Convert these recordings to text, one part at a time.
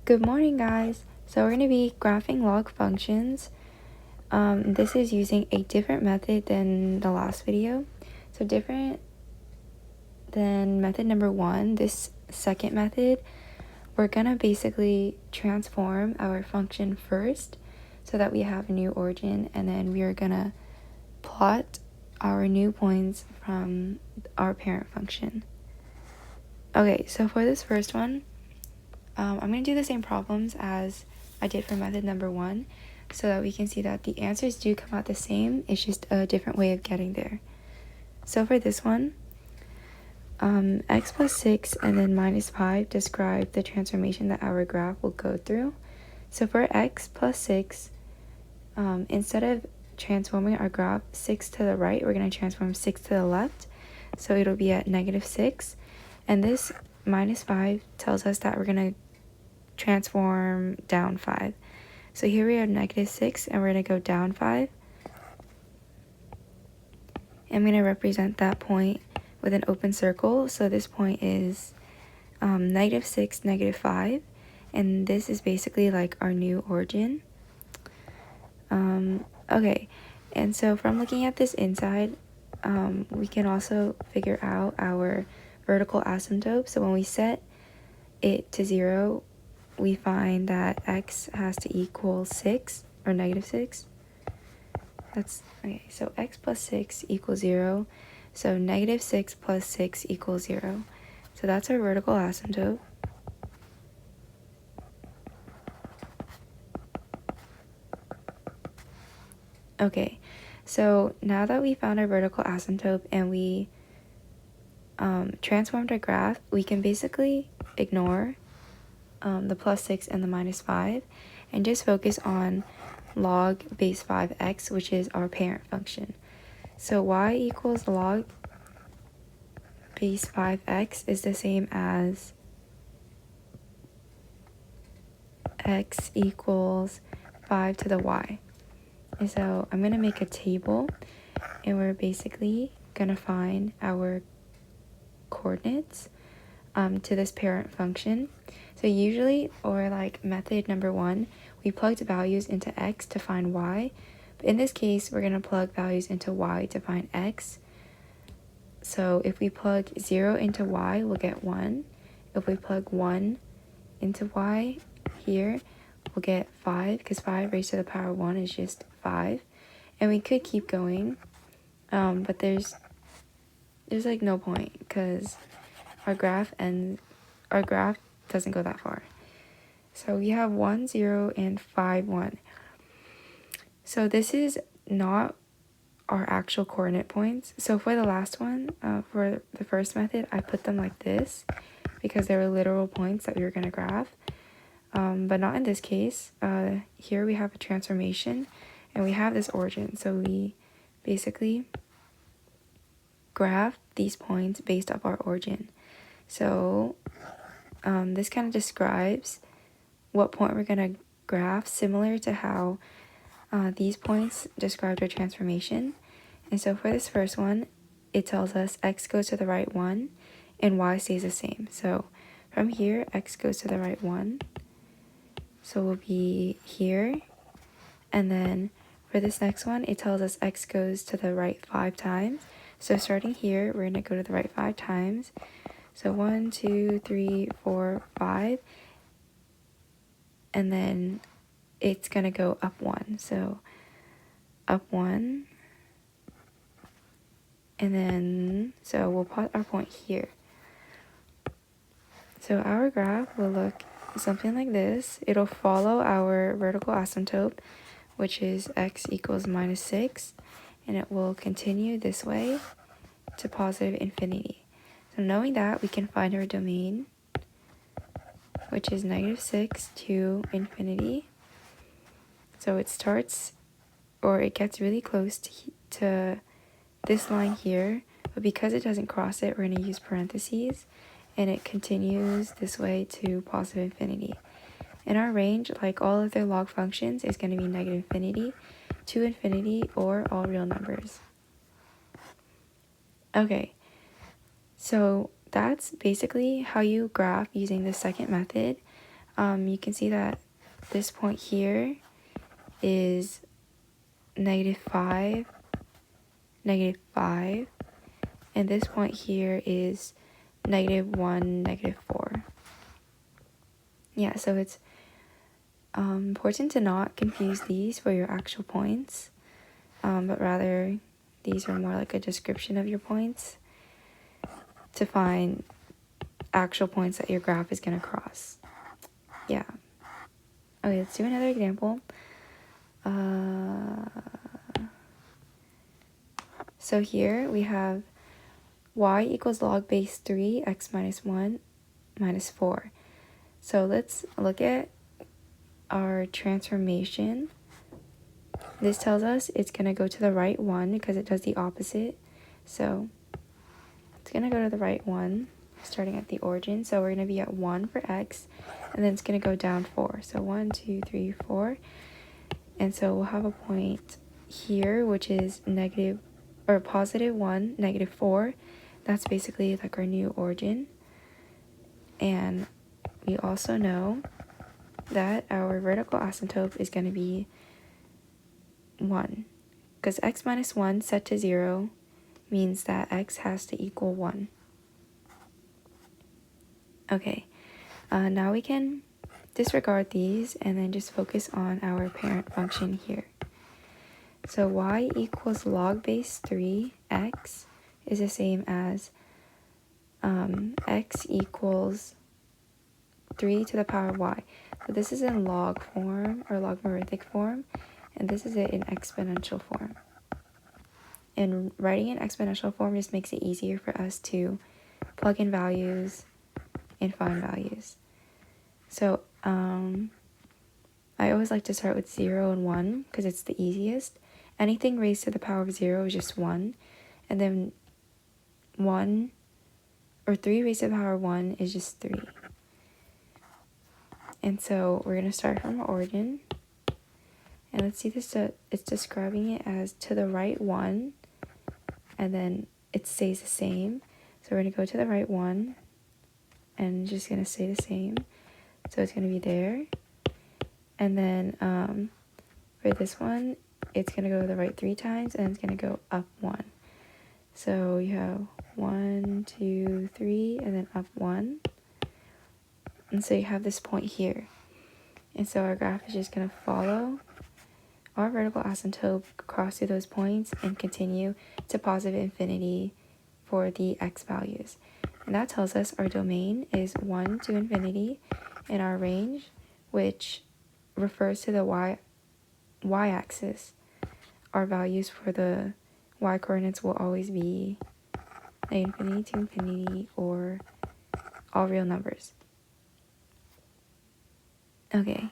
Good morning, guys. So we're going to be graphing log functions. This is using a different method than the last video. So different than method number 1, this second method, we're going to basically transform our function first so that we have a new origin, and then we are going to plot our new points from our parent function. Okay, so for this first one, I'm going to do the same problems as I did for method number 1 so that we can see that the answers do come out the same. It's just a different way of getting there. So for this one, x plus 6 and then minus 5 describe the transformation that our graph will go through. So for x plus 6, instead of transforming our graph 6 to the right, we're going to transform 6 to the left. So it'll be at negative 6. And this minus 5 tells us that we're going to transform down 5. So here we have negative 6 and we're going to go down 5. I'm going to represent that point with an open circle. So this point is negative 6, negative 5. And this is basically like our new origin. Okay, and so from looking at this inside, we can also figure out our vertical asymptote. So when we set it to 0, we find that x has to equal 6 or negative 6. That's okay. So x plus 6 equals 0. So negative 6 plus 6 equals 0. So that's our vertical asymptote. Okay, so now that we found our vertical asymptote and we transformed our graph, we can basically ignore the plus 6 and the minus 5 and just focus on log base 5x, which is our parent function. So y equals log base 5x is the same as x equals 5 to the y. And so I'm going to make a table, and we're basically going to find our coordinates to this parent function. So usually, or like method number 1, we plugged values into x to find y. But in this case, we're going to plug values into y to find x. So if we plug 0 into y, we'll get 1. If we plug 1 into y here, we'll get 5, because 5 raised to the power 1 is just 5. And we could keep going, but there's like no point, because our graph doesn't go that far. So we have 1, 0, and 5, 1. So this is not our actual coordinate points. So for the last one, for the first method, I put them like this because they were literal points that we were going to graph. But not in this case. Here we have a transformation and we have this origin. So we basically graph these points based off our origin. So this kind of describes what point we're going to graph, similar to how these points described our transformation. And so for this first one, it tells us x goes to the right 1 and y stays the same. So from here, x goes to the right 1. So we'll be here. And then for this next one, it tells us x goes to the right 5 times. So starting here, we're going to go to the right 5 times. So 1, 2, 3, 4, 5. And then it's going to go up 1. So up 1. And then, so we'll plot our point here. So our graph will look something like this. It'll follow our vertical asymptote, which is x equals minus 6. And it will continue this way to positive infinity. So knowing that, we can find our domain, which is negative 6 to infinity. So it starts, or it gets really close to this line here, but because it doesn't cross it, we're going to use parentheses, and it continues this way to positive infinity. And our range, like all of their log functions, is going to be negative infinity to infinity, or all real numbers. Okay, so that's basically how you graph using the second method. you can see that this point here is -5, -5, and this point here is -1, -4. Yeah, so it's important to not confuse these for your actual points, but rather these are more like a description of your points to find actual points that your graph is going to cross. Yeah. Okay, let's do another example. So here we have y equals log base 3 x minus 1 minus 4. So let's look at our transformation. This tells us it's going to go to the right one because it does the opposite. So it's going to go to the right one starting at the origin. So we're going to be at 1 for x, and then it's going to go down 4. So 1, 2, 3, 4. And so we'll have a point here, which is negative or positive 1, -4. That's basically like our new origin. And we also know that our vertical asymptote is going to be 1, because x minus 1 set to 0 means that x has to equal 1. Okay, now we can disregard these and then just focus on our parent function here. So y equals log base 3 x is the same as x equals 3 to the power of y. So this is in log form or logarithmic form, and this is it in exponential form. And writing in exponential form just makes it easier for us to plug in values and find values. So I always like to start with 0 and 1 because it's the easiest. Anything raised to the power of 0 is just 1, and then 1 or 3 raised to the power of 1 is just 3. And so we're going to start from our origin. And let's see this, it's describing it as to the right 1, and then it stays the same. So we're going to go to the right 1, and just going to stay the same. So it's going to be there. And then for this one, it's going to go to the right 3 times, and it's going to go up 1. So you have 1, 2, 3, and then up 1. And so you have this point here. And so our graph is just going to follow our vertical asymptote, cross through those points, and continue to positive infinity for the x values. And that tells us our domain is 1 to infinity, and our range, which refers to the y-axis, our values for the y-coordinates will always be infinity to infinity or all real numbers. Okay,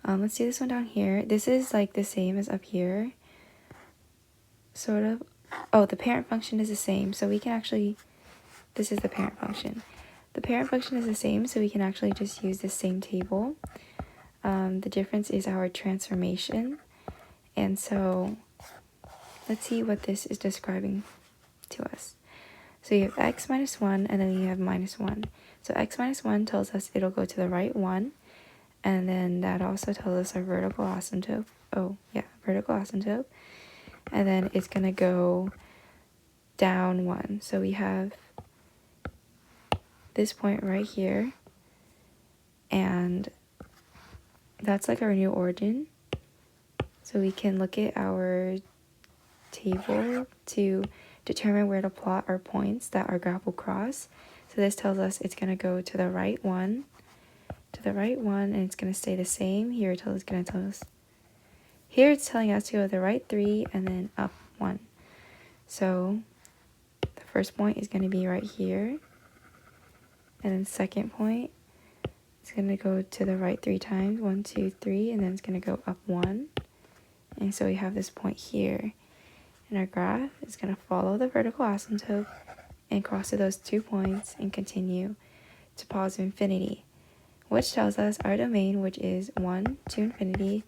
let's do this one down here. This is like the same as up here, sort of. Oh, the parent function is the same, so we can actually, this is the parent function. The parent function is the same, so we can actually just use the same table. The difference is our transformation. And so let's see what this is describing to us. So you have x minus 1, and then you have minus 1. So x minus 1 tells us it'll go to the right 1, and then that also tells us our vertical asymptote. Oh, yeah, vertical asymptote. And then it's going to go down 1. So we have this point right here, and that's like our new origin. So we can look at our table to determine where to plot our points that our graph will cross. So this tells us it's going to go to the right 1, and it's going to stay the same. Here it's going to tell us, here it's telling us to go to the right 3 and then up 1. So the first point is going to be right here, and then second point, it's going to go to the right 3 times, 1, 2, 3, and then it's going to go up 1. And so we have this point here. And our graph is going to follow the vertical asymptote and cross to those 2 points and continue to positive infinity, which tells us our domain, which is 1 to infinity,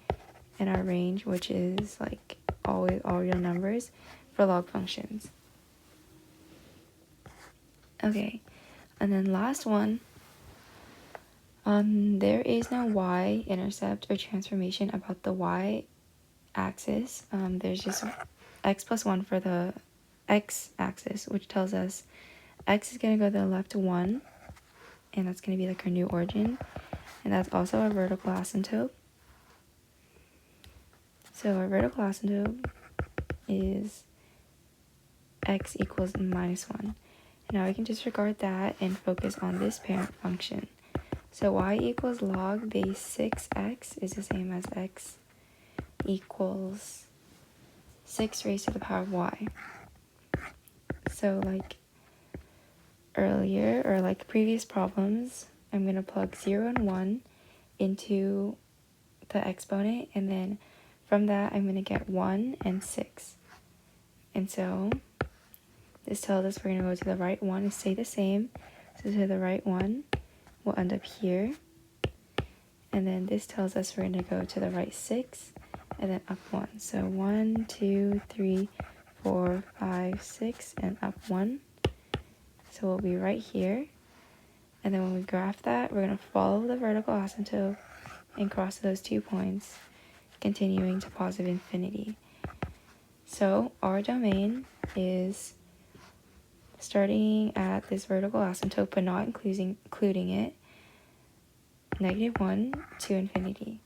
and our range, which is like always all real numbers for log functions. Okay, and then last one, There is no y-intercept or transformation about the y-axis. There's just x plus 1 for the x-axis, which tells us x is going to go to the left 1, and that's going to be like our new origin, and that's also our vertical asymptote. So our vertical asymptote is x equals minus 1. Now we can disregard that and focus on this parent function. So y equals log base 6x is the same as x equals 6 raised to the power of y. So like earlier, or like previous problems, I'm going to plug 0 and 1 into the exponent, and then from that I'm going to get 1 and 6. And so this tells us we're going to go to the right one and stay the same. So to the right one will end up here. And then this tells us we're going to go to the right 6 and then up 1. So 1, 2, 3, 4, 5, 6, and up 1. So we'll be right here. And then when we graph that, we're going to follow the vertical asymptote and cross those 2 points, continuing to positive infinity. So our domain is starting at this vertical asymptote, but not including it, -1 to infinity.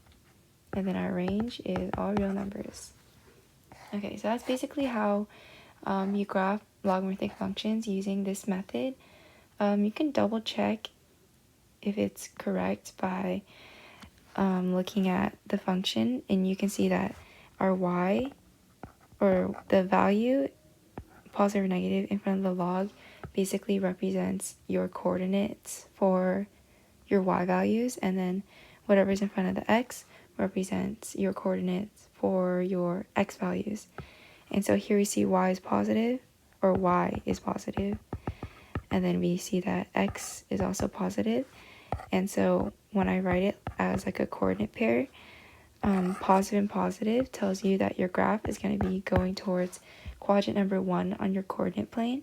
And then our range is all real numbers. Okay, so that's basically how you graph logarithmic functions using this method. You can double check if it's correct by looking at the function, and you can see that our y, or the value, positive or negative, in front of the log basically represents your coordinates for your y values, and then whatever's in front of the x represents your coordinates for your x values. And so here we see y is positive, or y is positive, and then we see that x is also positive. And so when I write it as like a coordinate pair, positive and positive tells you that your graph is going to be going towards quadrant number 1 on your coordinate plane.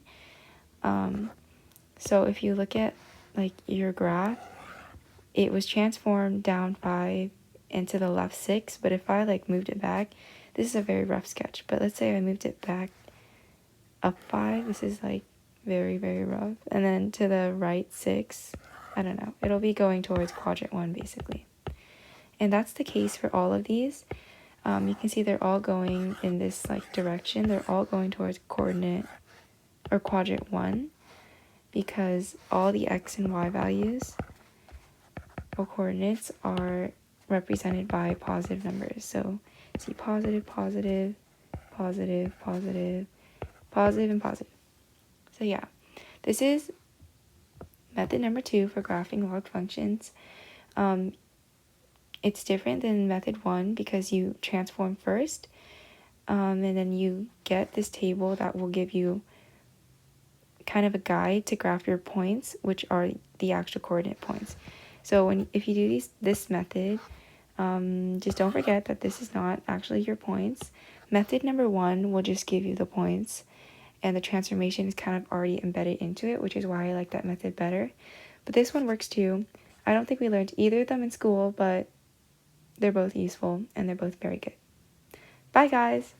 So if you look at like your graph, it was transformed down 5 and to the left 6, but if I like moved it back, this is a very rough sketch, but let's say I moved it back up 5, this is like very, very rough, and then to the right 6, I don't know, it'll be going towards quadrant 1 basically. And that's the case for all of these. You can see they're all going in this like direction. They're all going towards coordinate or quadrant 1, because all the x and y values or coordinates are represented by positive numbers. So see positive, positive, positive, positive, positive, and positive. So yeah, this is method number 2 for graphing log functions. It's different than method 1 because you transform first, and then you get this table that will give you kind of a guide to graph your points, which are the actual coordinate points. So if you do this method, just don't forget that this is not actually your points. Method number 1 will just give you the points, and the transformation is kind of already embedded into it, which is why I like that method better. But this one works too. I don't think we learned either of them in school, but they're both useful and they're both very good. Bye, guys!